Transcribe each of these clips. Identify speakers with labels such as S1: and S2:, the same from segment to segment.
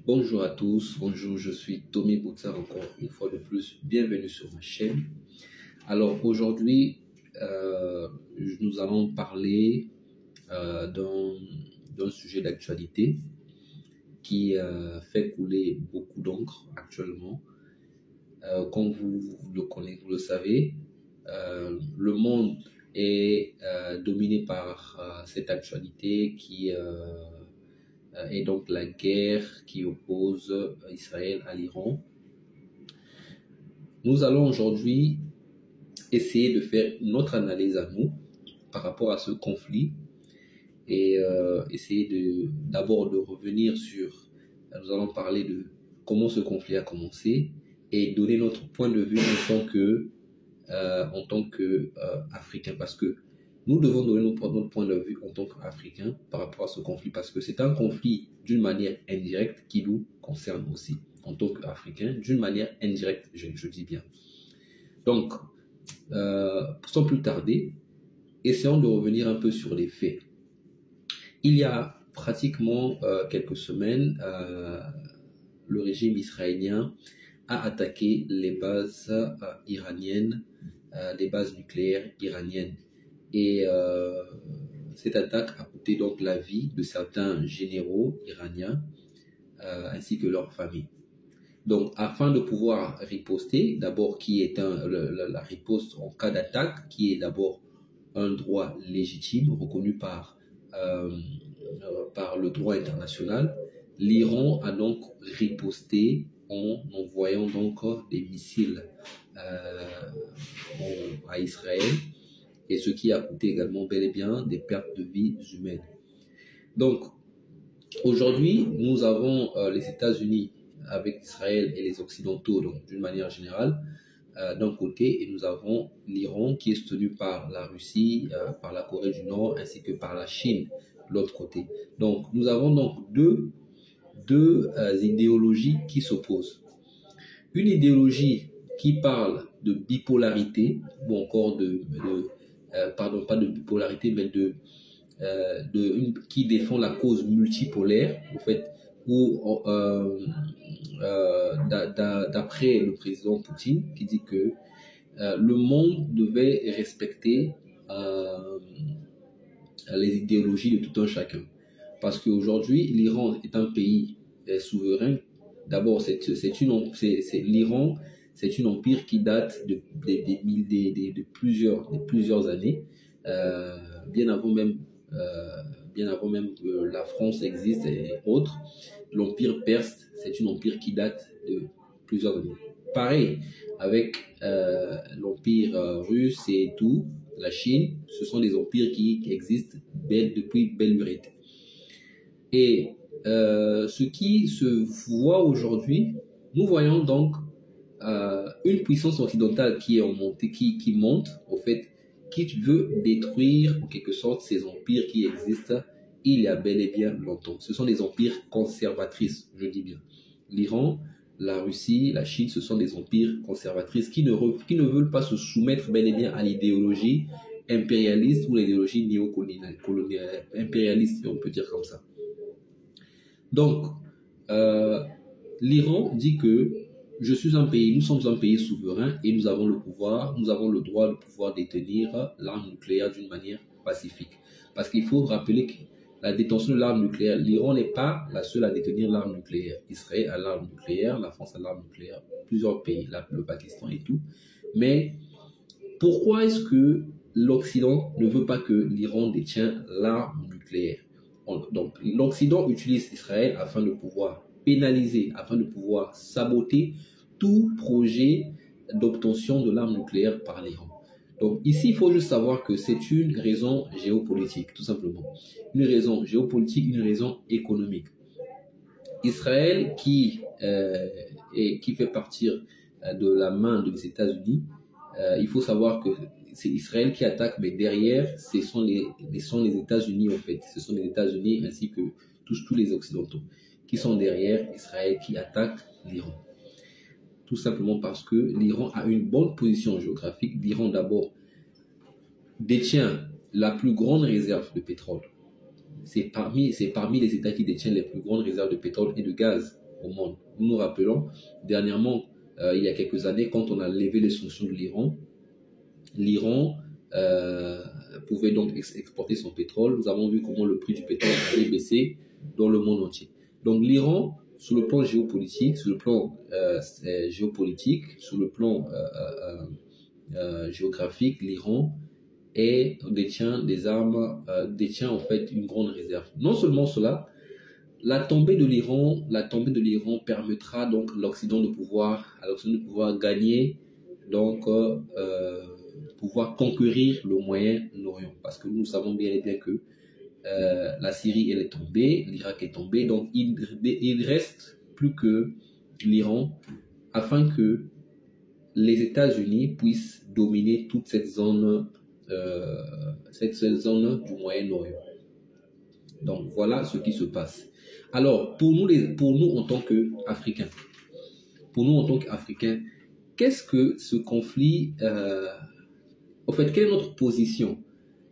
S1: Bonjour à tous, bonjour, je suis Tommy Boutsar encore une fois de plus, bienvenue sur ma chaîne. Alors aujourd'hui, nous allons parler d'un sujet d'actualité qui fait couler beaucoup d'encre actuellement. Comme vous le connaissez, vous le savez, le monde est dominé par cette actualité qui est donc la guerre qui oppose Israël à l'Iran. Nous allons aujourd'hui essayer de faire notre analyse à nous par rapport à ce conflit et essayer d'abord de revenir sur, nous allons parler de comment ce conflit a commencé et donner notre point de vue en tant que Africain, parce que nous devons donner notre point de vue en tant qu'Africains par rapport à ce conflit, parce que c'est un conflit d'une manière indirecte qui nous concerne aussi en tant qu'Africains, d'une manière indirecte, je dis bien. Donc, sans plus tarder, essayons de revenir un peu sur les faits. Il y a pratiquement quelques semaines, le régime israélien a attaqué les bases iraniennes, les bases nucléaires iraniennes. Et cette attaque a coûté donc la vie de certains généraux iraniens ainsi que leurs familles. Donc, afin de pouvoir riposter, d'abord qui est la riposte en cas d'attaque, qui est d'abord un droit légitime reconnu par le droit international, l'Iran a donc riposté en envoyant donc des missiles à Israël, et ce qui a coûté également bel et bien des pertes de vies humaines. Donc, aujourd'hui, nous avons les États-Unis avec Israël et les Occidentaux, donc d'une manière générale, d'un côté, et nous avons l'Iran qui est soutenu par la Russie, par la Corée du Nord, ainsi que par la Chine, de l'autre côté. Donc, nous avons donc deux idéologies qui s'opposent. Une idéologie qui parle de bipolarité, ou encore pardon, pas de bipolarité, mais qui défend la cause multipolaire, en fait, où d'après le président Poutine, qui dit que le monde devait respecter les idéologies de tout un chacun. Parce qu'aujourd'hui, l'Iran est un pays souverain. D'abord, l'Iran, c'est un empire qui date de plusieurs années, bien avant même que la France existe et autres. L'empire perse, c'est un empire qui date de plusieurs années. Pareil avec l'empire russe et tout, la Chine, ce sont des empires qui existent depuis belle lurette. Et ce qui se voit aujourd'hui, nous voyons donc une puissance occidentale qui est en montée, qui monte, au fait, qui veut détruire en quelque sorte ces empires qui existent il y a bel et bien longtemps. Ce sont des empires conservatrices, je dis bien. L'Iran, la Russie, la Chine, ce sont des empires conservatrices qui ne veulent pas se soumettre bel et bien à l'idéologie impérialiste ou l'idéologie néocoloniale, impérialiste, on peut dire comme ça. Donc, l'Iran dit que nous sommes un pays souverain et nous avons le pouvoir, nous avons le droit de pouvoir détenir l'arme nucléaire d'une manière pacifique. Parce qu'il faut rappeler que la détention de l'arme nucléaire, l'Iran n'est pas la seule à détenir l'arme nucléaire. Israël a l'arme nucléaire, la France a l'arme nucléaire, plusieurs pays, le Pakistan et tout. Mais pourquoi est-ce que l'Occident ne veut pas que l'Iran détienne l'arme nucléaire? Donc, l'Occident utilise Israël afin de pouvoir pénaliser, afin de pouvoir saboter tout projet d'obtention de l'arme nucléaire par l'Iran. Donc ici, il faut juste savoir que c'est une raison géopolitique, tout simplement. Une raison géopolitique, une raison économique. Israël, qui fait partir de la main des États-Unis, il faut savoir que c'est Israël qui attaque, mais derrière, ce sont les États-Unis, en fait. Ce sont les États-Unis ainsi que tous les Occidentaux qui sont derrière Israël qui attaque l'Iran. Tout simplement parce que l'Iran a une bonne position géographique. L'Iran, d'abord, détient la plus grande réserve de pétrole. C'est parmi les États qui détiennent les plus grandes réserves de pétrole et de gaz au monde. Nous nous rappelons, dernièrement, il y a quelques années, quand on a levé les sanctions de l'Iran, l'Iran pouvait donc exporter son pétrole. Nous avons vu comment le prix du pétrole avait baissé dans le monde entier. Donc l'Iran, sur le plan géopolitique, sur le plan géographique, l'Iran détient des armes, détient en fait une grande réserve. Non seulement cela, la tombée de l'Iran permettra donc à l'Occident de pouvoir gagner, donc pouvoir conquérir le Moyen-Orient, parce que nous savons bien et bien que la Syrie elle est tombée, l'Irak est tombé, donc il reste plus que l'Iran afin que les États-Unis puissent dominer toute cette zone du Moyen-Orient. Donc voilà ce qui se passe. Alors pour nous en tant qu'Africains, qu'est-ce que ce conflit en fait, quelle est notre position?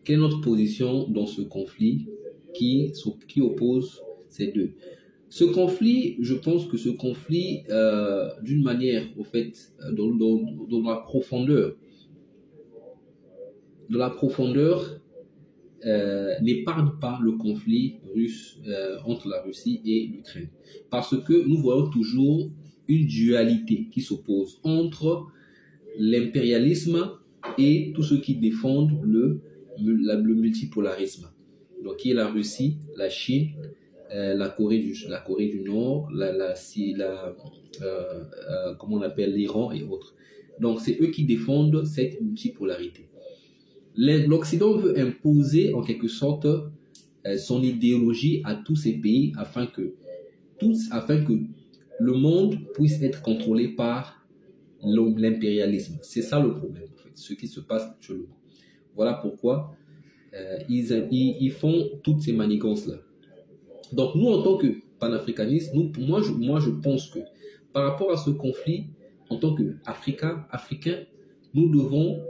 S1: Quelle est notre position dans ce conflit qui oppose ces deux? Ce conflit, je pense que ce conflit, d'une manière, au fait, dans la profondeur, n'épargne pas le conflit russe entre la Russie et l'Ukraine. Parce que nous voyons toujours une dualité qui s'oppose entre l'impérialisme et tous ceux qui défendent le multipolarisme. Donc, qui est la Russie, la Chine, la Corée du Nord, comment on appelle, l'Iran et autres. Donc, c'est eux qui défendent cette multipolarité. L'Occident veut imposer en quelque sorte son idéologie à tous ces pays afin que le monde puisse être contrôlé par l'impérialisme. C'est ça le problème, en fait, ce qui se passe actuellement. Voilà pourquoi ils font toutes ces manigances-là. Donc nous, en tant que panafricanistes, moi je pense que par rapport à ce conflit, en tant qu'Africains, nous devons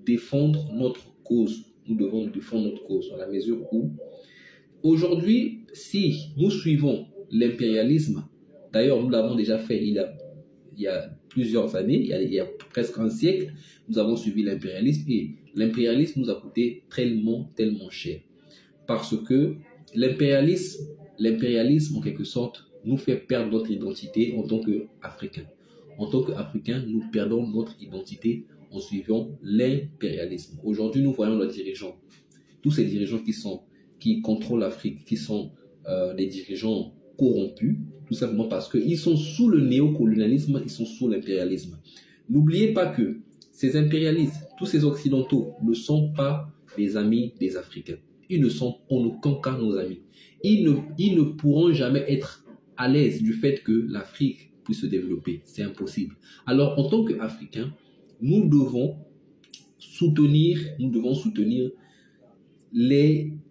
S1: défendre notre cause. Nous devons défendre notre cause dans la mesure où, aujourd'hui, si nous suivons l'impérialisme, d'ailleurs nous l'avons déjà fait il y a plusieurs années, il y a presque un siècle, nous avons suivi l'impérialisme et l'impérialisme nous a coûté tellement cher. Parce que l'impérialisme, en quelque sorte, nous fait perdre notre identité en tant qu'Africains. En tant qu'Africains, nous perdons notre identité en suivant l'impérialisme. Aujourd'hui, nous voyons nos dirigeants, tous ces dirigeants qui contrôlent l'Afrique, qui sont des dirigeants corrompus, tout simplement parce qu'ils sont sous le néocolonialisme, ils sont sous l'impérialisme. N'oubliez pas que ces impérialistes, tous ces occidentaux, ne sont pas des amis des Africains. Ils ne sont en aucun cas nos amis. Ils ne pourront jamais être à l'aise du fait que l'Afrique puisse se développer. C'est impossible. Alors, en tant qu'Africains, nous devons soutenir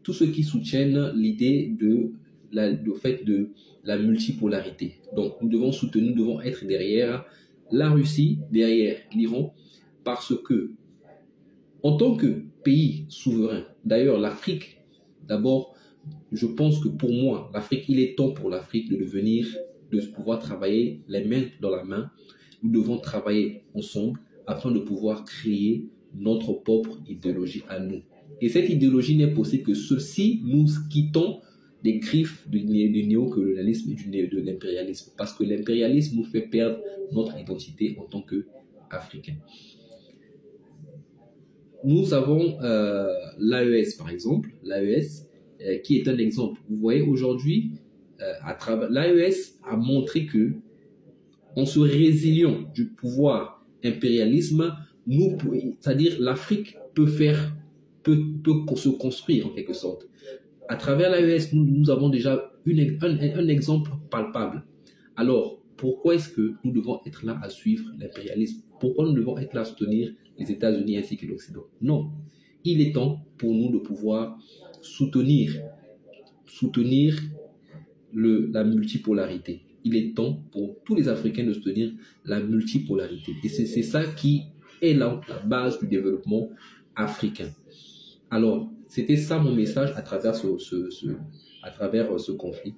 S1: tous ceux qui soutiennent l'idée de la multipolarité. Donc, nous devons être derrière la Russie, derrière l'Iran, parce que, en tant que pays souverain, d'ailleurs, l'Afrique, d'abord, je pense que pour moi, l'Afrique, il est temps pour l'Afrique de pouvoir travailler les mains dans la main. Nous devons travailler ensemble afin de pouvoir créer notre propre idéologie à nous. Et cette idéologie n'est possible que si nous quittons les griffes du néocolonialisme et de l'impérialisme. Parce que l'impérialisme nous fait perdre notre identité en tant qu'Africains. Nous avons l'AES, par exemple, l'AES qui est un exemple. Vous voyez, aujourd'hui, l'AES a montré que en se résiliant du pouvoir impérialisme, c'est-à-dire l'Afrique peut se construire en quelque sorte. À travers l'AES, nous avons déjà un exemple palpable. Alors, pourquoi est-ce que nous devons être là à suivre l'impérialisme? Pourquoi nous devons être là à soutenir les États-Unis ainsi que l'Occident? Non. Il est temps pour nous de pouvoir soutenir la multipolarité. Il est temps pour tous les Africains de soutenir la multipolarité. Et c'est ça qui est la base du développement africain. Alors, c'était ça mon message à travers ce conflit.